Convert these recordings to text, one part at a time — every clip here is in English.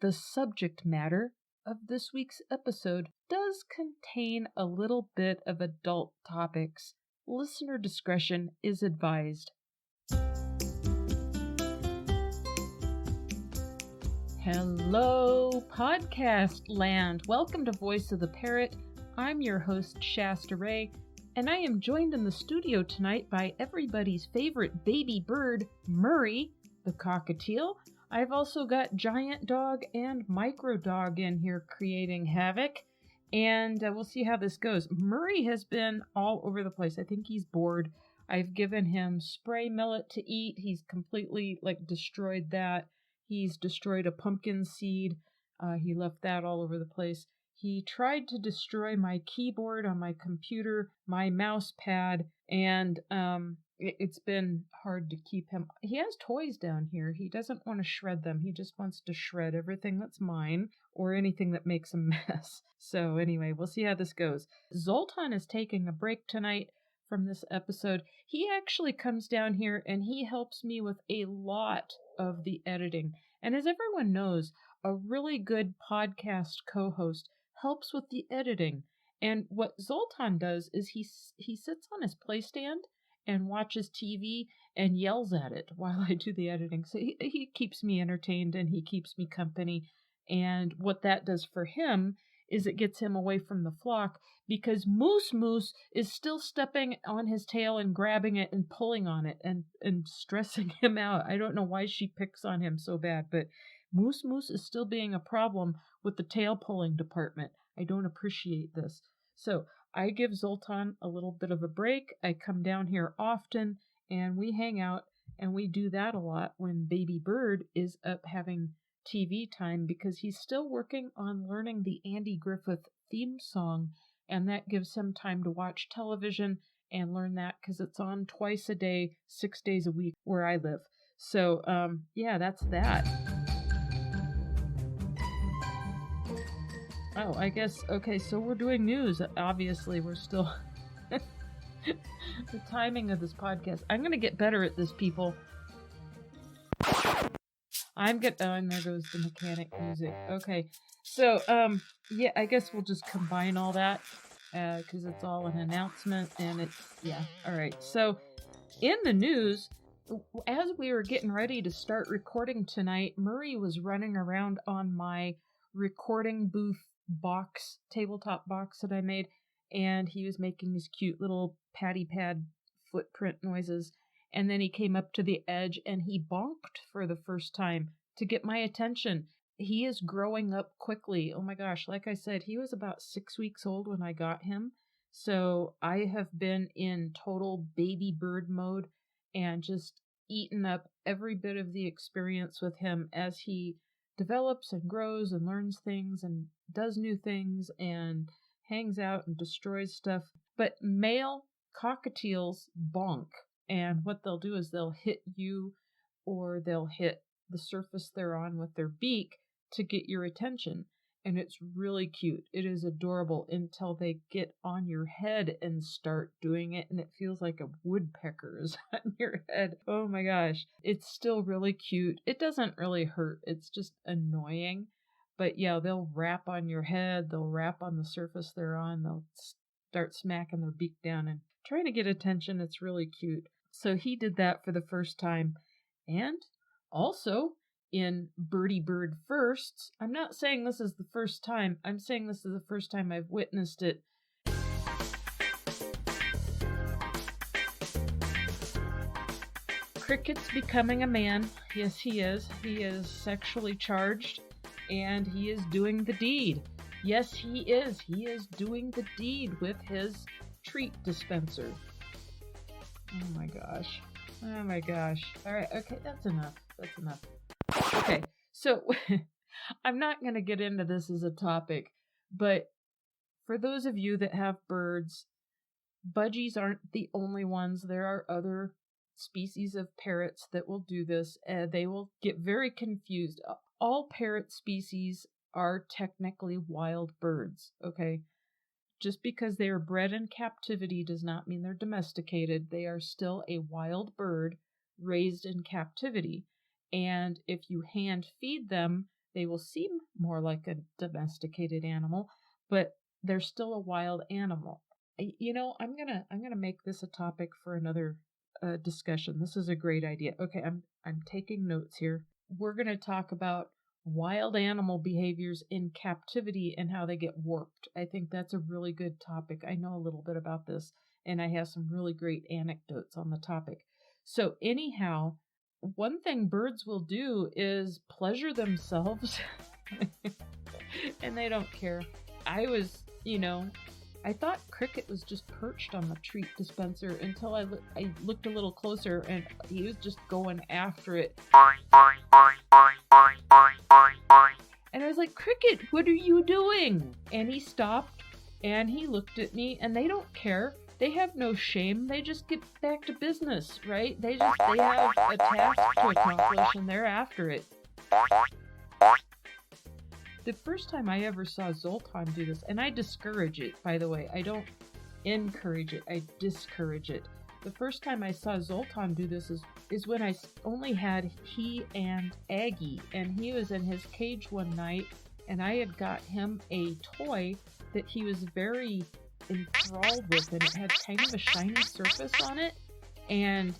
The subject matter of this week's episode does contain a little bit of adult topics. Listener discretion is advised. Hello, podcast land. Welcome to Voice of the Parrot. I'm your host, Shasta Ray, and I am joined in the studio tonight by everybody's favorite baby bird, Murray, the cockatiel. I've also got Giant Dog and Micro Dog in here creating havoc, and we'll see how this goes. Murray has been all over the place. I think he's bored. I've given him spray millet to eat. He's completely, destroyed that. He's destroyed a pumpkin seed. He left that all over the place. He tried to destroy my keyboard on my computer, my mouse pad, and it's been hard to keep him. He has toys down here. He doesn't want to shred them. He just wants to shred everything that's mine or anything that makes a mess. So anyway, we'll see how this goes. Zoltan is taking a break tonight from this episode. He actually comes down here and he helps me with a lot of the editing. And as everyone knows, a really good podcast co-host helps with the editing. And what Zoltan does is he sits on his playstand and watches TV and yells at it while I do the editing. So he keeps me entertained and he keeps me company. And what that does for him is it gets him away from the flock because Moose is still stepping on his tail and grabbing it and pulling on it and stressing him out. I don't know why she picks on him so bad, but Moose is still being a problem with the tail pulling department. I don't appreciate this. So I give Zoltan a little bit of a break. I come down here often and we hang out, and we do that a lot when Baby Bird is up having TV time because he's still working on learning the Andy Griffith theme song, and that gives him time to watch television and learn that because it's on twice a day, 6 days a week where I live. So, that's that. Oh, I guess, okay, so we're doing news. Obviously, we're still... the timing of this podcast. I'm going to get better at this, people. and there goes the mechanic music. Okay, so, I guess we'll just combine all that, because it's all an announcement, and alright. So, in the news, as we were getting ready to start recording tonight, Murray was running around on my recording booth tabletop box that I made, and he was making these cute little patty pad footprint noises, and then he came up to the edge and he bonked for the first time to get my attention. He is growing up quickly. Oh my gosh, like I said, he was about 6 weeks old when I got him, so I have been in total baby bird mode and just eaten up every bit of the experience with him as he develops and grows and learns things and does new things and hangs out and destroys stuff. But male cockatiels bonk, and what they'll do is they'll hit you or they'll hit the surface they're on with their beak to get your attention. And it's really cute. It is adorable until they get on your head and start doing it, and it feels like a woodpecker is on your head. Oh my gosh. It's still really cute. It doesn't really hurt. It's just annoying. But yeah, they'll rap on your head. They'll rap on the surface they're on. They'll start smacking their beak down and trying to get attention. It's really cute. So he did that for the first time. And also, in Birdie Bird firsts, I'm not saying this is the first time, I'm saying this is the first time I've witnessed it. Cricket's becoming a man. Yes, he is. He is sexually charged, and he is doing the deed. Yes, he is. He is doing the deed with his treat dispenser. Oh my gosh. Oh my gosh. All right, okay, that's enough. That's enough. Okay, so I'm not going to get into this as a topic, but for those of you that have birds, budgies aren't the only ones. There are other species of parrots that will do this. They will get very confused. All parrot species are technically wild birds, okay? Just because they are bred in captivity does not mean they're domesticated. They are still a wild bird raised in captivity. And if you hand feed them, They will seem more like a domesticated animal, but they're still a wild animal. I'm gonna make this a topic for another discussion. This is a great idea. Okay, I'm taking notes here. We're gonna talk about wild animal behaviors in captivity and how they get warped. I think that's a really good topic. I know a little bit about this, and I have some really great anecdotes on the topic. So anyhow, one thing birds will do is pleasure themselves, and they don't care. I thought Cricket was just perched on the treat dispenser until I looked a little closer, and he was just going after it. And I was like, Cricket, what are you doing? And he stopped, and he looked at me, and they don't care. They have no shame. They just get back to business, right? They have a task to accomplish, and they're after it. The first time I ever saw Zoltan do this, and I discourage it, by the way. I don't encourage it. I discourage it. The first time I saw Zoltan do this is when I only had he and Aggie, and he was in his cage one night, and I had got him a toy that he was very enthralled with, and it had kind of a shiny surface on it, and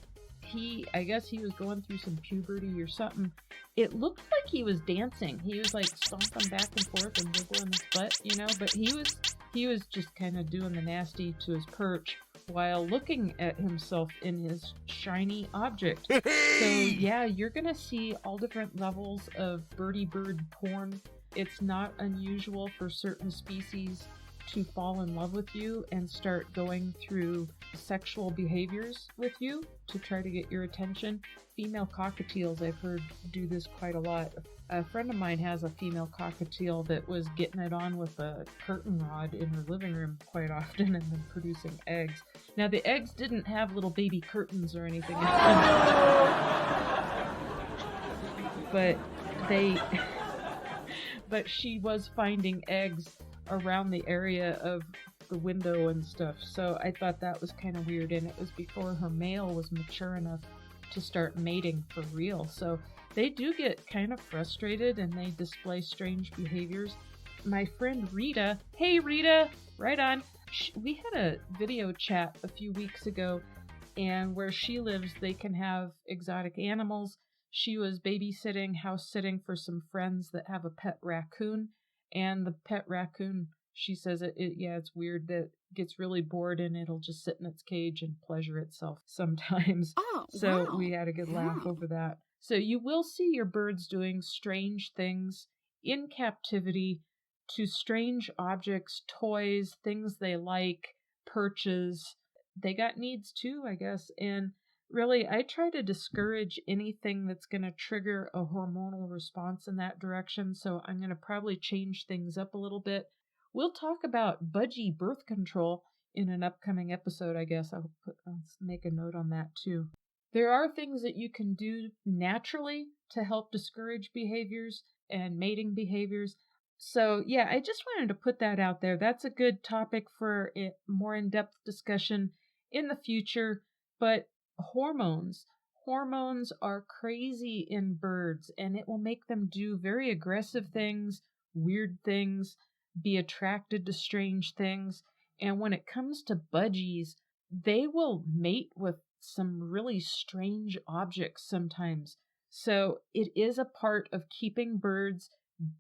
I guess he was going through some puberty or something. It looked like he was dancing. He was like stomping back and forth and wiggling his butt, but he was just kind of doing the nasty to his perch while looking at himself in his shiny object. So yeah, you're gonna see all different levels of birdie bird porn. It's not unusual for certain species to fall in love with you and start going through sexual behaviors with you to try to get your attention. Female cockatiels, I've heard, do this quite a lot. A friend of mine has a female cockatiel that was getting it on with a curtain rod in her living room quite often and then producing eggs. Now, the eggs didn't have little baby curtains or anything. But she was finding eggs around the area of the window and stuff, so I thought that was kind of weird, and it was before her male was mature enough to start mating for real. So they do get kind of frustrated and they display strange behaviors. My friend Rita, hey Rita, right on. We had a video chat a few weeks ago, and where she lives they can have exotic animals. She was babysitting, house sitting for some friends that have a pet raccoon. And the pet raccoon, she says it's weird that it gets really bored and it'll just sit in its cage and pleasure itself sometimes. Oh, so wow. We had a good laugh over that. So you will see your birds doing strange things in captivity to strange objects, toys, things they like, perches. They got needs too, I guess. And really, I try to discourage anything that's going to trigger a hormonal response in that direction, so I'm going to probably change things up a little bit. We'll talk about budgie birth control in an upcoming episode, I guess. I'll make a note on that too. There are things that you can do naturally to help discourage behaviors and mating behaviors. So yeah, I just wanted to put that out there. That's a good topic for a more in-depth discussion in the future, but hormones are crazy in birds, and it will make them do very aggressive things, weird things, be attracted to strange things. And when it comes to budgies, they will mate with some really strange objects sometimes. So it is a part of keeping birds.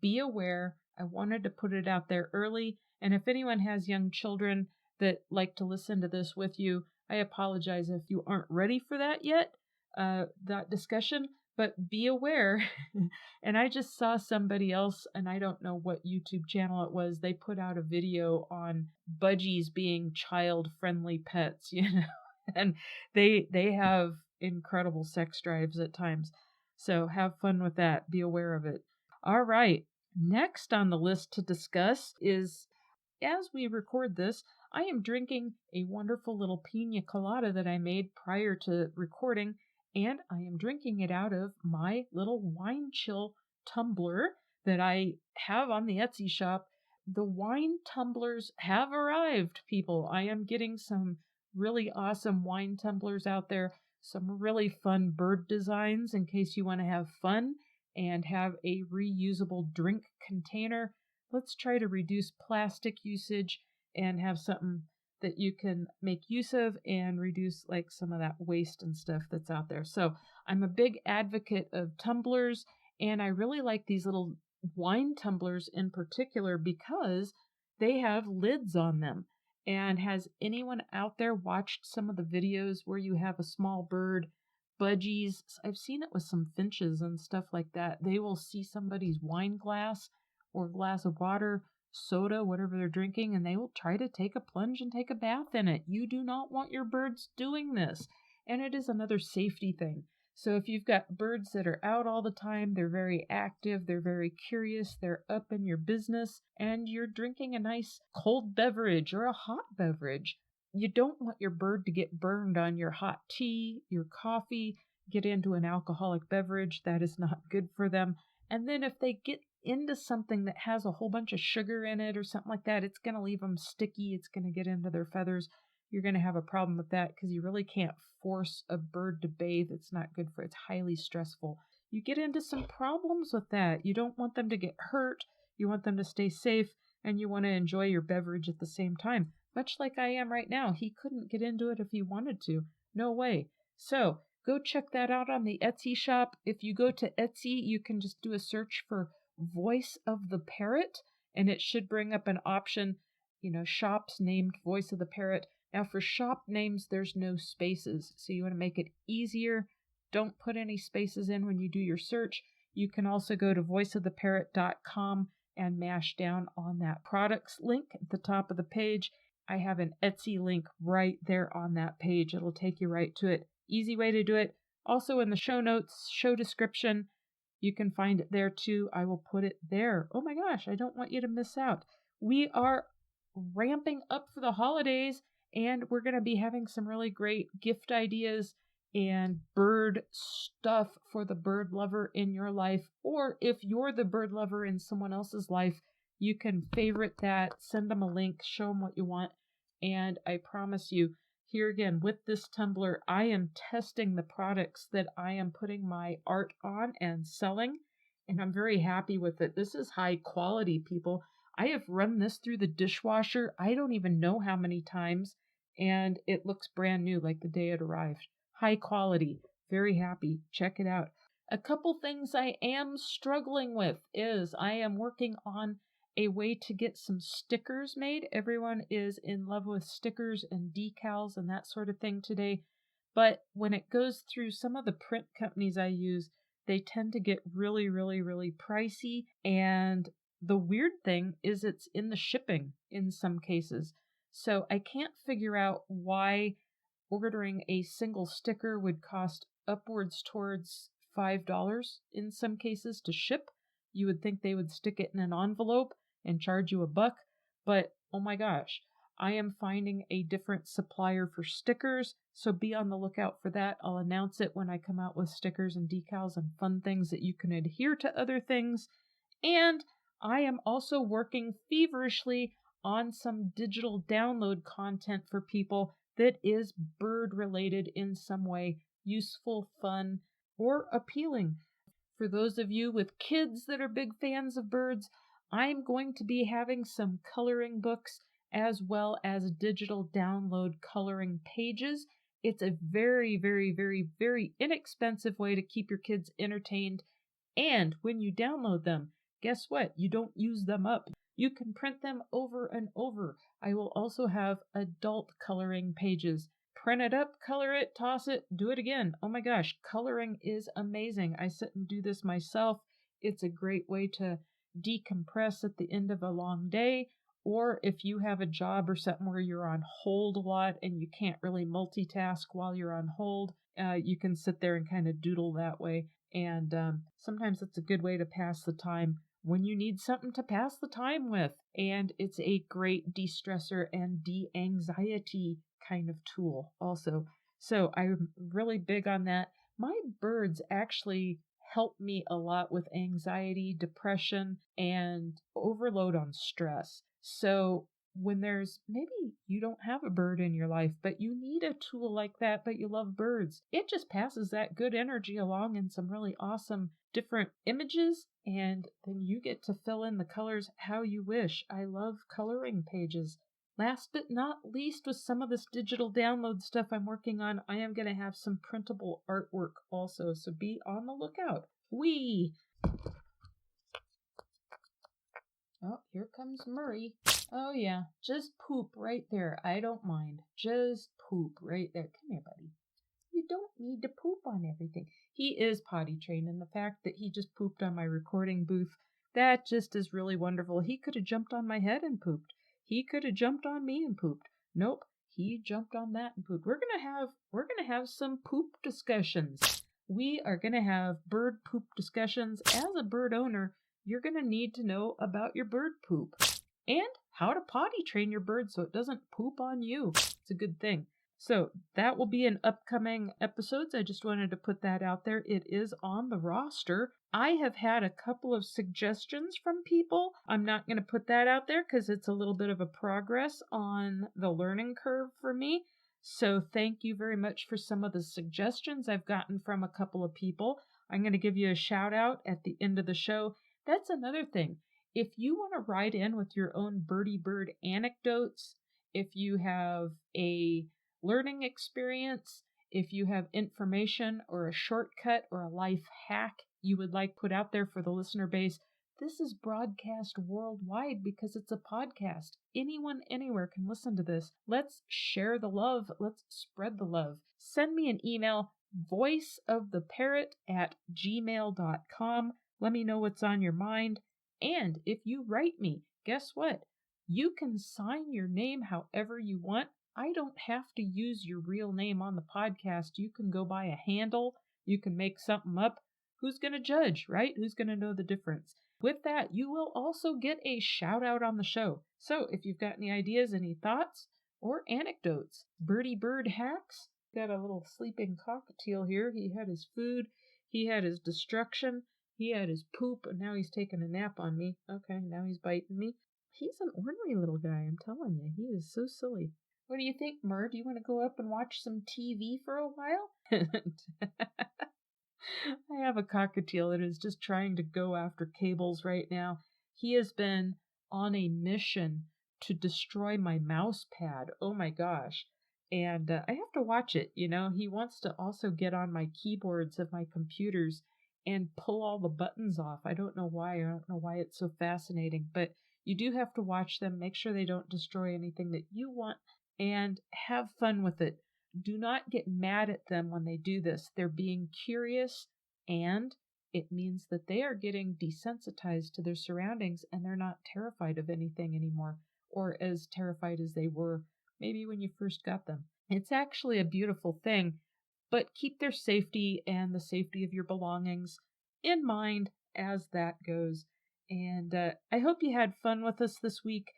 Be aware. I wanted to put it out there early, and if anyone has young children that like to listen to this with you, I apologize if you aren't ready for that yet, that discussion, but be aware. And I just saw somebody else, and I don't know what YouTube channel it was, they put out a video on budgies being child-friendly pets, and they have incredible sex drives at times. So have fun with that. Be aware of it. All right. Next on the list to discuss is, as we record this, I am drinking a wonderful little pina colada that I made prior to recording, and I am drinking it out of my little wine chill tumbler that I have on the Etsy shop. The wine tumblers have arrived, people. I am getting some really awesome wine tumblers out there, some really fun bird designs in case you want to have fun and have a reusable drink container. Let's try to reduce plastic usage and have something that you can make use of and reduce like some of that waste and stuff that's out there. So I'm a big advocate of tumblers, and I really like these little wine tumblers in particular because they have lids on them. And has anyone out there watched some of the videos where you have a small bird, budgies? I've seen it with some finches and stuff like that. They will see somebody's wine glass or glass of water, soda, whatever they're drinking, and they will try to take a plunge and take a bath in it. You do not want your birds doing this. And it is another safety thing. So if you've got birds that are out all the time, they're very active, they're very curious, they're up in your business, and you're drinking a nice cold beverage or a hot beverage, you don't want your bird to get burned on your hot tea, your coffee, get into an alcoholic beverage. That is not good for them. And then if they get into something that has a whole bunch of sugar in it or something like that, it's going to leave them sticky. It's going to get into their feathers. You're going to have a problem with that because you really can't force a bird to bathe. It's not good for it. It's highly stressful. You get into some problems with that. You don't want them to get hurt. You want them to stay safe, and you want to enjoy your beverage at the same time. Much like I am right now. He couldn't get into it if he wanted to. No way. So go check that out on the Etsy shop. If you go to Etsy, you can just do a search for Voice of the Parrot, and it should bring up an option, shops named Voice of the Parrot. Now for shop names, there's no spaces, so you want to make it easier. Don't put any spaces in when you do your search. You can also go to voiceoftheparrot.com and mash down on that products link at the top of the page. I have an Etsy link right there on that page. It'll take you right to it. Easy way to do it. Also in the show notes, show description, you can find it there too. I will put it there. Oh my gosh, I don't want you to miss out. We are ramping up for the holidays, and we're going to be having some really great gift ideas and bird stuff for the bird lover in your life. Or if you're the bird lover in someone else's life, you can favorite that, send them a link, show them what you want. And I promise you, here again, with this tumbler, I am testing the products that I am putting my art on and selling, and I'm very happy with it. This is high quality, people. I have run this through the dishwasher, I don't even know how many times, and it looks brand new like the day it arrived. High quality. Very happy. Check it out. A couple things I am struggling with is I am working on a way to get some stickers made. Everyone is in love with stickers and decals and that sort of thing today. But when it goes through some of the print companies I use, they tend to get really, really, really pricey. And the weird thing is it's in the shipping in some cases. So I can't figure out why ordering a single sticker would cost upwards towards $5 in some cases to ship. You would think they would stick it in an envelope and charge you $1, but oh my gosh, I am finding a different supplier for stickers, so be on the lookout for that. I'll announce it when I come out with stickers and decals and fun things that you can adhere to other things. And I am also working feverishly on some digital download content for people that is bird related in some way, useful, fun, or appealing. For those of you with kids that are big fans of birds, I'm going to be having some coloring books as well as digital download coloring pages. It's a very, very, very, very inexpensive way to keep your kids entertained. And when you download them, guess what? You don't use them up. You can print them over and over. I will also have adult coloring pages. Print it up, color it, toss it, do it again. Oh my gosh, coloring is amazing. I sit and do this myself. It's a great way to decompress at the end of a long day, or if you have a job or something where you're on hold a lot and you can't really multitask while you're on hold, you can sit there and kind of doodle that way. And sometimes it's a good way to pass the time when you need something to pass the time with. And it's a great de-stressor and de-anxiety kind of tool also. So I'm really big on that. My birds actually help me a lot with anxiety, depression, and overload on stress. So when maybe you don't have a bird in your life, but you need a tool like that, but you love birds. It just passes that good energy along in some really awesome different images, and then you get to fill in the colors how you wish. I love coloring pages. Last but not least, with some of this digital download stuff I'm working on, I am going to have some printable artwork also, so be on the lookout. Oh, here comes Murray. Oh yeah, just poop right there. I don't mind. Just poop right there. Come here, buddy. You don't need to poop on everything. He is potty trained, and the fact that he just pooped on my recording booth, that just is really wonderful. He could have jumped on my head and pooped. He could have jumped on me and pooped. Nope, he jumped on that and pooped. We're gonna have some poop discussions. We are gonna have bird poop discussions. As a bird owner, you're gonna need to know about your bird poop and how to potty train your bird so it doesn't poop on you. It's a good thing. So that will be in upcoming episodes. I just wanted to put that out there. It is on the roster. I have had a couple of suggestions from people. I'm not going to put that out there because it's a little bit of a progress on the learning curve for me. So thank you very much for some of the suggestions I've gotten from a couple of people. I'm going to give you a shout out at the end of the show. That's another thing. If you want to write in with your own birdie bird anecdotes, if you have a learning experience, if you have information or a shortcut or a life hack you would like put out there for the listener base, this is broadcast worldwide because it's a podcast. Anyone, anywhere can listen to this. Let's share the love. Let's spread the love. Send me an email, voiceoftheparrot@gmail.com. Let me know what's on your mind. And if you write me, guess what? You can sign your name however you want. I don't have to use your real name on the podcast. You can go by a handle. You can make something up. Who's going to judge, right? Who's going to know the difference? With that, you will also get a shout out on the show. So if you've got any ideas, any thoughts, or anecdotes, birdie bird hacks, got a little sleeping cockatiel here. He had his food. He had his destruction. He had his poop, and now he's taking a nap on me. Okay, now he's biting me. He's an ornery little guy, I'm telling you. He is so silly. What do you think, Mur? Do you want to go up and watch some TV for a while? I have a cockatiel that is just trying to go after cables right now. He has been on a mission to destroy my mouse pad. Oh my gosh. And I have to watch it, you know. He wants to also get on my keyboards of my computers and pull all the buttons off. I don't know why. I don't know why it's so fascinating. But you do have to watch them. Make sure they don't destroy anything that you want. And have fun with it. Do not get mad at them when they do this. They're being curious, and it means that they are getting desensitized to their surroundings and they're not terrified of anything anymore, or as terrified as they were maybe when you first got them. It's actually a beautiful thing, but keep their safety and the safety of your belongings in mind as that goes. And I hope you had fun with us this week.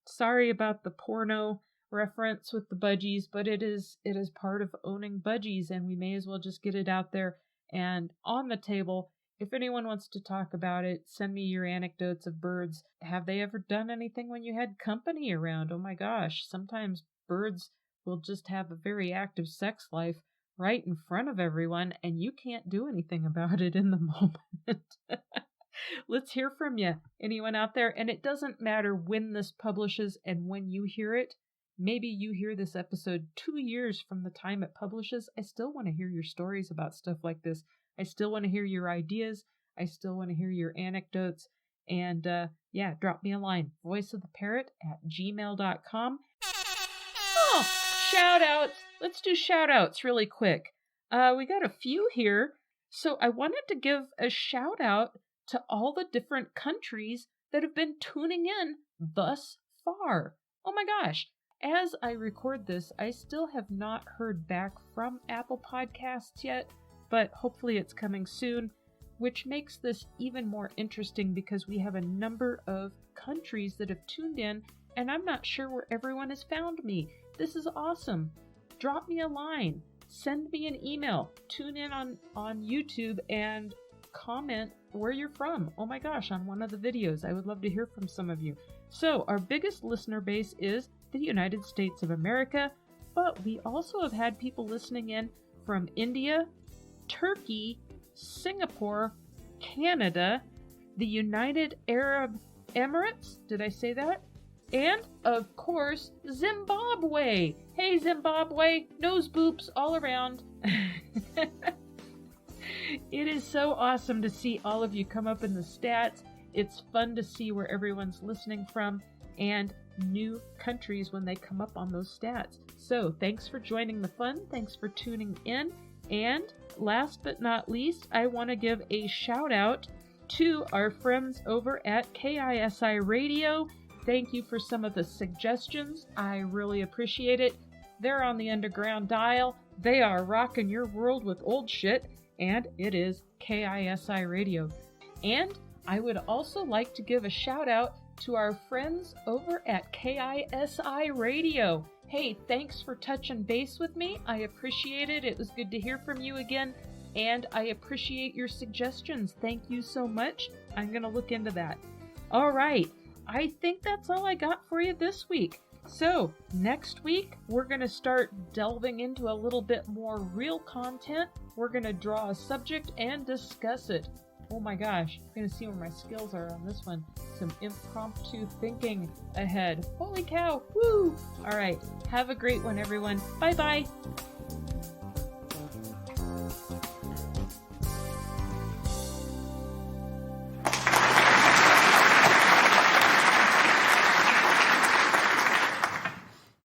Sorry about the porno reference with the budgies, but it is part of owning budgies, and we may as well just get it out there and on the table. If anyone wants to talk about it, send me your anecdotes of birds. Have they ever done anything when you had company around? Oh my gosh, sometimes birds will just have a very active sex life right in front of everyone, and you can't do anything about it in the moment. Let's hear from you. Anyone out there? And it doesn't matter when this publishes and when you hear it. Maybe you hear this episode 2 years from the time it publishes. I still want to hear your stories about stuff like this. I still want to hear your ideas. I still want to hear your anecdotes. And drop me a line. voiceoftheparrot@gmail.com. Oh, shout outs. Let's do shout outs really quick. We got a few here. So I wanted to give a shout out to all the different countries that have been tuning in thus far. Oh my gosh. As I record this, I still have not heard back from Apple Podcasts yet, but hopefully it's coming soon, which makes this even more interesting because we have a number of countries that have tuned in, and I'm not sure where everyone has found me. This is awesome. Drop me a line. Send me an email. Tune in on YouTube and comment where you're from. Oh my gosh, on one of the videos. I would love to hear from some of you. So our biggest listener base is the United States of America, but we also have had people listening in from India, Turkey, Singapore, Canada, the United Arab Emirates, did I say that? And, of course, Zimbabwe. Hey, Zimbabwe, nose boops all around. It is so awesome to see all of you come up in the stats. It's fun to see where everyone's listening from and new countries when they come up on those stats. So, thanks for joining the fun. Thanks for tuning in. And last but not least, I want to give a shout out to our friends over at KISI Radio. Thank you for some of the suggestions. I really appreciate it. They're on the underground dial. They are rocking your world with old shit, and it is KISI Radio. And I would also like to give a shout out to our friends over at KISI Radio. Hey, thanks for touching base with me. I appreciate it. It was good to hear from you again, and I appreciate your suggestions. Thank you so much. I'm going to look into that. All right. I think that's all I got for you this week. So, next week, we're going to start delving into a little bit more real content. We're going to draw a subject and discuss it. Oh my gosh, I'm going to see where my skills are on this one. Some impromptu thinking ahead. Holy cow, woo! All right, have a great one, everyone. Bye-bye.